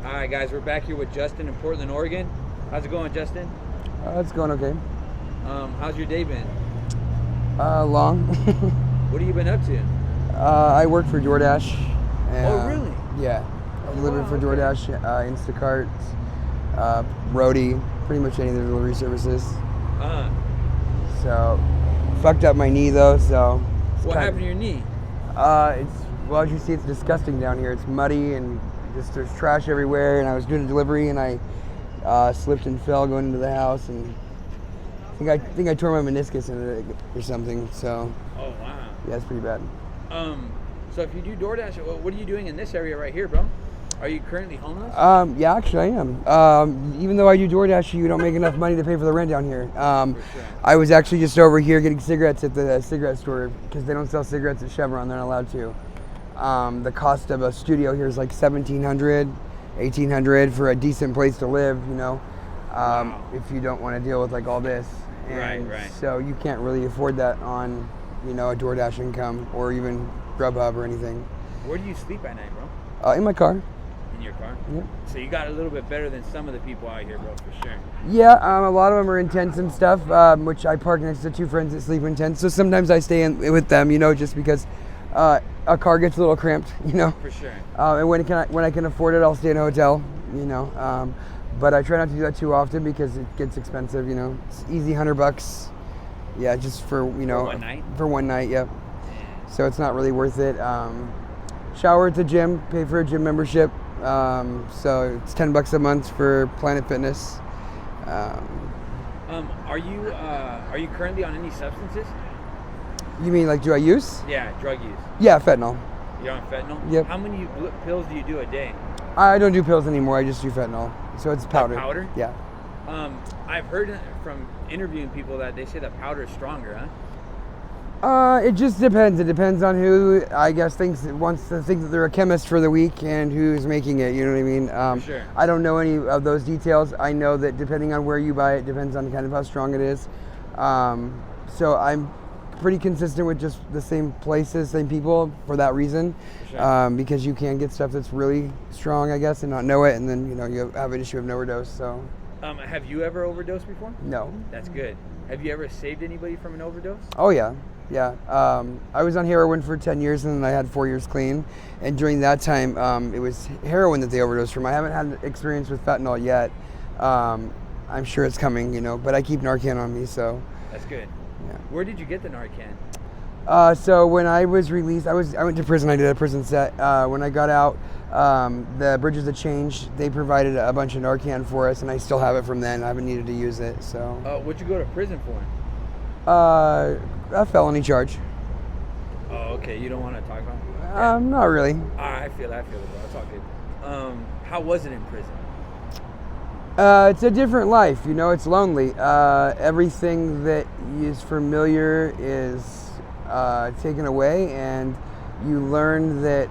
All right, guys, we're back here with Justin in Portland, Oregon. How's it going, Justin? It's going okay. How's your day been? Long. What have you been up to? I work for DoorDash. Oh, really? Yeah. I deliver for okay. DoorDash, Instacart, Roadie, pretty much any of the delivery services. Uh, So, fucked up my knee though, so. what happened to your knee? Well, as you see, it's disgusting down here. It's muddy and just there's trash everywhere. And I was doing a delivery and I slipped and fell going into the house, and I think I tore my meniscus in it or something. So. Oh, wow. Yeah, it's pretty bad. So if you do DoorDash, what are you doing in this area right here, bro? Are you currently homeless? Yeah, actually I am. Even though I do DoorDash, you don't make enough money to pay for the rent down here. For sure. I was actually just over here getting cigarettes at the cigarette store because they don't sell cigarettes at Chevron. They're not allowed to. The cost of a studio here is like $1,700, $1,800 for a decent place to live, you know, Wow. if you don't want to deal with like all this. And Right. So you can't really afford that on, you know, a DoorDash income or even Grubhub or anything. Where do you sleep at night, bro? In my car. In your car? Yep. So you got a little bit better than some of the people out here, bro, for sure. Yeah, a lot of them are in tents and stuff, which I park next to two friends that sleep in tents. So sometimes I stay in with them, you know, just because a car gets a little cramped, you know. For sure. And when I can afford it, I'll stay in a hotel, you know. But I try not to do that too often because it gets expensive, you know. It's easy $100. Yeah, just for, you know. For one night? For one night, yep. So it's not really worth it. Shower at the gym, pay for a gym membership. So it's $10 a month for Planet Fitness. Are you currently on any substances? You mean like do I use? Yeah, drug use. Yeah, fentanyl. You're on fentanyl? Yep. How many pills do you do a day? I don't do pills anymore. I just do fentanyl. So it's powder. powder? Yeah. I've heard from interviewing people that they say the powder is stronger, huh? It just depends. It depends on who, I guess, wants to think that they're a chemist for the week and who's making it. You know what I mean? For sure. I don't know any of those details. I know that depending on where you buy it, depends on kind of how strong it is. So I'm pretty consistent with just the same places, same people for that reason. For sure. Because you can get stuff that's really strong, I guess, and not know it, and then you have an issue of an overdose. So. Have you ever overdosed before? No. That's good. Have you ever saved anybody from an overdose? Oh yeah. Yeah, I was on heroin for 10 years and then I had 4 years clean. And during that time, it was heroin that they overdosed from. I haven't had experience with fentanyl yet. I'm sure it's coming, you know, but I keep Narcan on me, so. That's good. Yeah. Where did you get the Narcan? So when I was released, I went to prison. I did a prison set. When I got out, the bridges had changed. They provided a bunch of Narcan for us, and I still have it from then. I haven't needed to use it, so. What'd you go to prison for? A felony charge. Oh, okay. You don't want to talk about it? Not really. I feel it, bro. It's all good. How was it in prison? It's a different life, you know. It's lonely. Everything that is familiar is taken away, and you learn that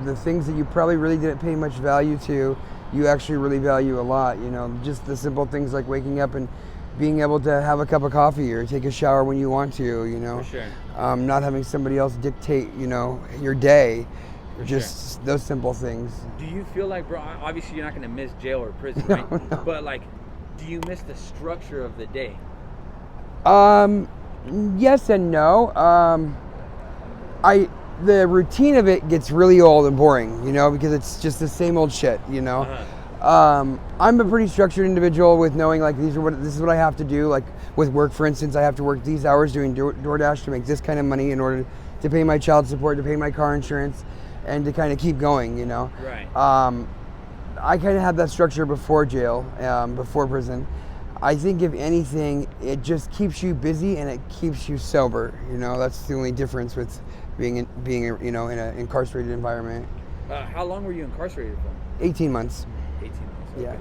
the things that you probably really didn't pay much value to, you actually really value a lot. You know, just the simple things like waking up and being able to have a cup of coffee or take a shower when you want to, you know. For sure. Not having somebody else dictate, you know, your day. For just sure. those simple things. Do you feel like, bro, obviously you're not going to miss jail or prison, No, right? no. But, like, do you miss the structure of the day? Yes and no. The routine of it gets really old and boring, you know, because it's just the same old shit, you know. I'm a pretty structured individual with knowing like this is what I have to do. Like with work, for instance, I have to work these hours doing DoorDash to make this kind of money in order to pay my child support, to pay my car insurance, and to kind of keep going, you know. Right. I kind of had that structure before jail, before prison. I think if anything, it just keeps you busy and it keeps you sober. You know, that's the only difference with being you know, in an incarcerated environment. How long were you incarcerated for? 18 months. 18 months. Okay.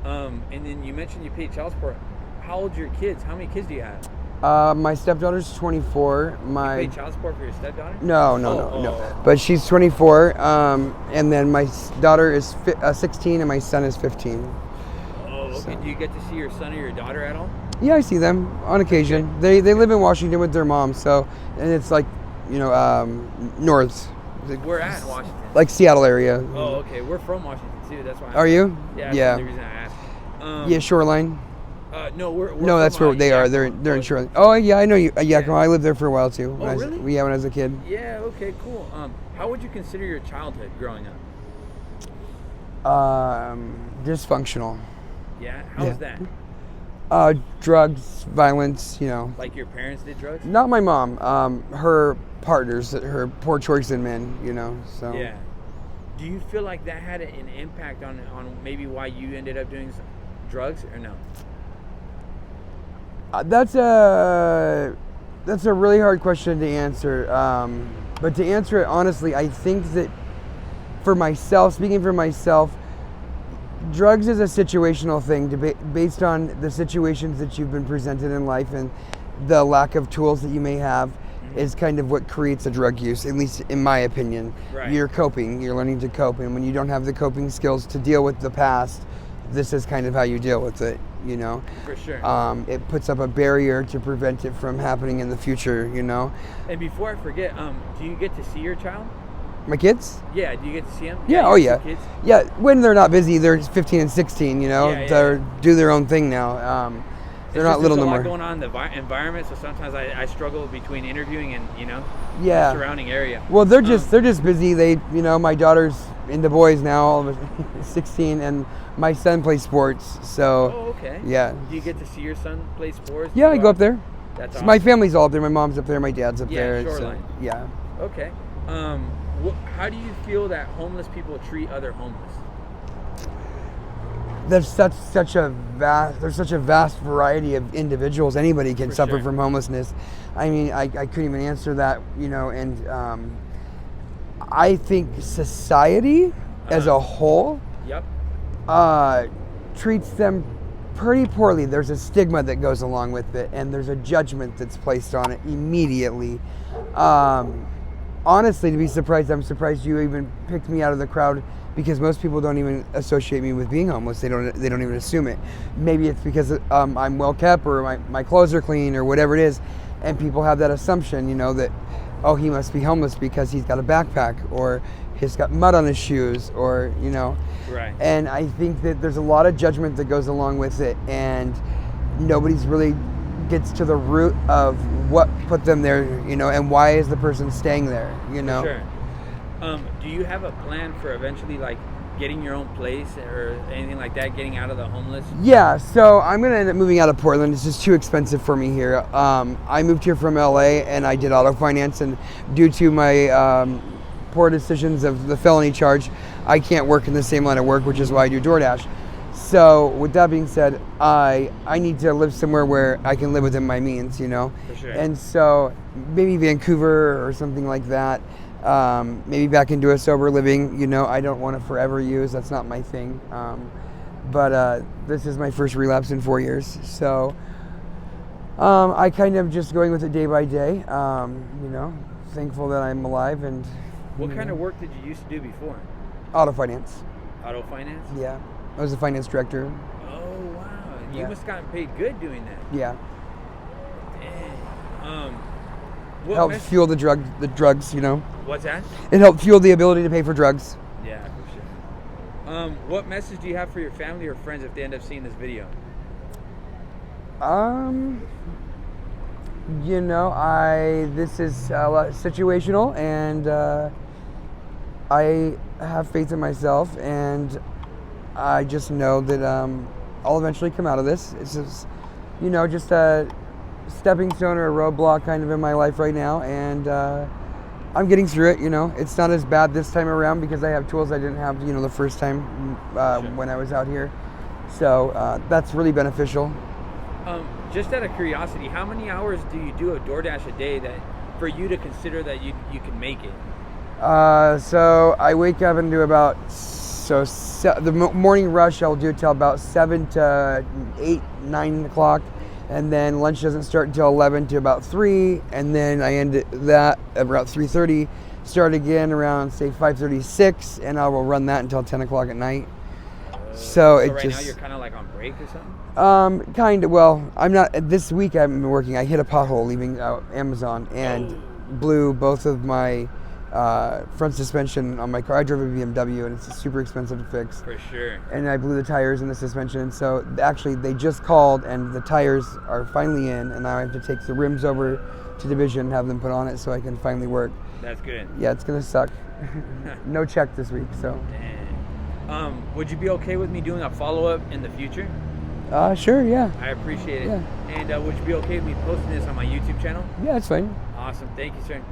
Yeah. And then you mentioned you paid child support. How old are your kids? How many kids do you have? My stepdaughter's 24. You pay child support for your stepdaughter? No. But she's 24. And then my daughter is 16 and my son is 15. Oh, okay. So. Do you get to see your son or your daughter at all? Yeah, I see them on occasion. They live in Washington with their mom, so, and it's like, you know, north, We're at Washington. Like Seattle area. Oh, okay. We're from Washington too. That's why. Are you? Yeah. Yeah. That's the reason I asked. Yeah, Shoreline. No, we're No, that's where they are. They're in Shoreline. Oh yeah, I know you. Yeah, I lived there for a while too. Oh, really? When I was a kid. Yeah. Okay. Cool. How would you consider your childhood growing up? Dysfunctional. Yeah. How was that? Drugs, violence. Like your parents did drugs? Not my mom. Her partners, her poor choice in men. So. Yeah. Do you feel like that had an impact on maybe why you ended up doing drugs or no? That's a really hard question to answer. But to answer it honestly, I think that speaking for myself, drugs is a situational thing based on the situations that you've been presented in life and the lack of tools that you may have is kind of what creates a drug use, at least in my opinion. Right. You're learning to cope, and when you don't have the coping skills to deal with the past, this is kind of how you deal with it, For sure. It puts up a barrier to prevent it from happening in the future, And before I forget, do you get to see your child? My kids? Yeah, do you get to see them? Yeah, Kids? Yeah, when they're not busy, they're 15 and 16, They do their own thing now. They're not little no more. There's a lot going on in the environment, so sometimes I struggle between interviewing and, the surrounding area. Well, they're just busy. They, my daughter's into boys now, 16, and my son plays sports. So. Oh, okay. Yeah. Do you get to see your son play sports? Yeah, I go up there. That's awesome. My family's all up there. My mom's up there. My dad's up there. Shoreline. So, yeah. Okay. How do you feel that homeless people treat other homeless? There's such a vast variety of individuals. Anybody can suffer from homelessness. I mean, I couldn't even answer that, and I think society as a whole treats them pretty poorly. There's a stigma that goes along with it, and there's a judgment that's placed on it immediately. Honestly, to be surprised, I'm surprised you even picked me out of the crowd, because most people don't even associate me with being homeless. They don't even assume it. Maybe it's because I'm well kept, or my clothes are clean, or whatever it is, and people have that assumption, that, oh, he must be homeless because he's got a backpack, or he's got mud on his shoes, or Right. And I think that there's a lot of judgment that goes along with it, and nobody's really gets to the root of what put them there, and why is the person staying there, Sure. Do you have a plan for eventually, like, getting your own place or anything like that, getting out of the homeless? Yeah, so I'm going to end up moving out of Portland. It's just too expensive for me here. I moved here from LA, and I did auto finance, and due to my poor decisions of the felony charge, I can't work in the same line of work, which is why I do DoorDash. So with that being said, I need to live somewhere where I can live within my means, For sure. And so maybe Vancouver or something like that. Maybe back into a sober living, I don't want to forever use. That's not my thing. But this is my first relapse in 4 years. So I kind of just going with it day by day, thankful that I'm alive. And what kind of work did you used to do before? Auto finance. Auto finance? Yeah. I was a finance director. Oh, wow. You must have gotten paid good doing that. Yeah. Dang. Helped fuel the drugs, What's that? It helped fuel the ability to pay for drugs. Yeah, for sure. What message do you have for your family or friends if they end up seeing this video? This is a lot situational, and I have faith in myself, and I just know that I'll eventually come out of this. It's just, just a stepping stone or a roadblock kind of in my life right now, and I'm getting through it. It's not as bad this time around because I have tools I didn't have the first time when I was out here, so that's really beneficial. Just out of curiosity, how many hours do you do a DoorDash a day that for you to consider that you can make it? So I wake up and do about the morning rush. I'll do till about 7 to 8, 9 o'clock. And then lunch doesn't start until 11 to about 3, and then I end that about 3:30, start again around, say, 5:36, and I will run that until 10 o'clock at night. So it right just... now you're kind of like on break or something? Kind of. Well, I'm not... This week I haven't been working. I hit a pothole leaving Amazon and blew both of my front suspension on my car. I drove a BMW, and it's super expensive to fix. For sure. And I blew the tires in the suspension. So actually, they just called, and the tires are finally in, and now I have to take the rims over to Division and have them put on it so I can finally work. That's good. Yeah, it's gonna suck. No check this week, so. Dang. Would you be okay with me doing a follow-up in the future? Sure, yeah. I appreciate it. Yeah. And would you be okay with me posting this on my YouTube channel? Yeah, it's fine. Awesome. Thank you, sir.